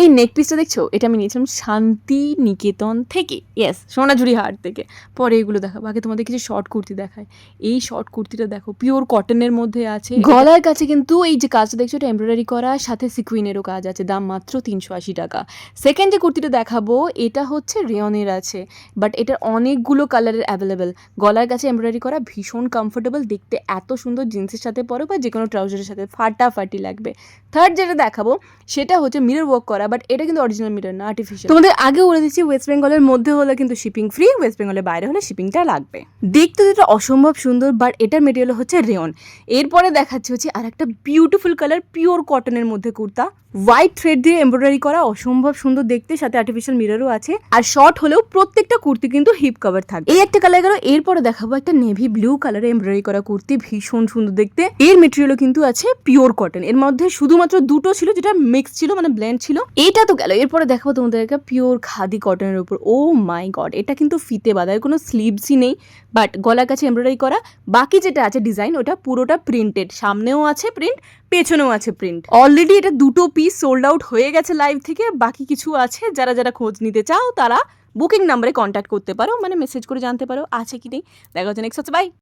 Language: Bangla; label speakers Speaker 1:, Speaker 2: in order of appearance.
Speaker 1: এই নেক পিসটা দেখছো, এটা আমি নিয়েছিলাম শান্তি নিকেতন থেকে, ইয়েস, সোনাঝুরি হাট থেকে। পরে এগুলো দেখাবো, আগে তোমাদের কিছু শর্ট কুর্তি দেখায়। এই শর্ট কুর্তিটা দেখো, পিওর কটনের মধ্যে আছে, গলার কাছে কিন্তু এই যে কাজটা দেখছো এটা এমব্রয়ডারি করা, সাথে সিকুইনেরও কাজ আছে, দাম মাত্র 380 টাকা। সেকেন্ড যে কুর্তিটা দেখাবো এটা হচ্ছে রেয়নের আছে, বাট এটার অনেকগুলো কালারের অ্যাভেলেবেল, গলার কাছে এমব্রয়ডারি করা, ভীষণ কমফোর্টেবল, দেখতে এত সুন্দর, জিন্সের সাথে পরো বা যে কোনো ট্রাউজারের সাথে ফাটাফাটি লাগবে। থার্ড যেটা দেখাবো সেটা হচ্ছে মিরর ওয়ার্ক করা, বাট এটা কিন্তু অরিজিনাল মিরর না, আর্টিফিশিয়াল। তোমাদের আগে বলে দিচ্ছি, ওয়েস্ট বেঙ্গলের মধ্যে হলে কিন্তু শিপিং ফ্রি, ওয়েস্ট বেঙ্গলের বাইরে হলে শিপিংটা লাগবে। দেখতে যেটা অসম্ভব সুন্দর, বাট এটার মেটেরিয়াল হচ্ছে রেয়ন। এরপরে দেখাচ্ছি হচ্ছে আর একটা বিউটিফুল কালার, পিওর কটনের মধ্যে কুর্তা, হোয়াইট থ্রেড দিয়ে এমব্রয়ডারি করা, অসম্ভব সুন্দর দেখতে, সাথে আর্টিফিশিয়াল মিররও আছে। আর শর্ট হলেও প্রত্যেকটা কুর্তি কিন্তু হিপ কভার থাকবে। এই একটা কালার গেল। এরপরে দেখাবো একটা নেভি ব্লু কালারে এমব্রয়ডারি করা কুর্তি, ভীষণ সুন্দর দেখতে। এর মেটেরিয়ালও কিন্তু আছে পিওর কটন, এর মধ্যে শুধুমাত্র দুটো ছিল যেটা মিক্স ছিল, মানে ব্লেন্ড ছিল। এটা তো গেল। এরপরে দেখাবো তোমাদের একটা পিওর খাদি কটনের উপর, ও মাই গড, এটা কিন্তু ফিতে বাঁধা, কোনো স্লিভসই নেই, বাট গলার কাছে এমব্রয়ডারি করা। বাকি যেটা আছে ডিজাইন, ওটা পুরোটা প্রিন্টেড, সামনেও আছে প্রিন্ট, পেছনেও আছে প্রিন্ট। অলরেডি এটা দুটো পিস সোল্ড আউট হয়ে গেছে লাইভ থেকে, বাকি কিছু আছে। যারা যারা খোঁজ নিতে চাও তারা বুকিং নাম্বারে কন্ট্যাক্ট করতে পারো, মানে মেসেজ করে জানতে পারো আছে কি নেই। দেখা হচ্ছে নেক্সট হচ্ছে, বাই।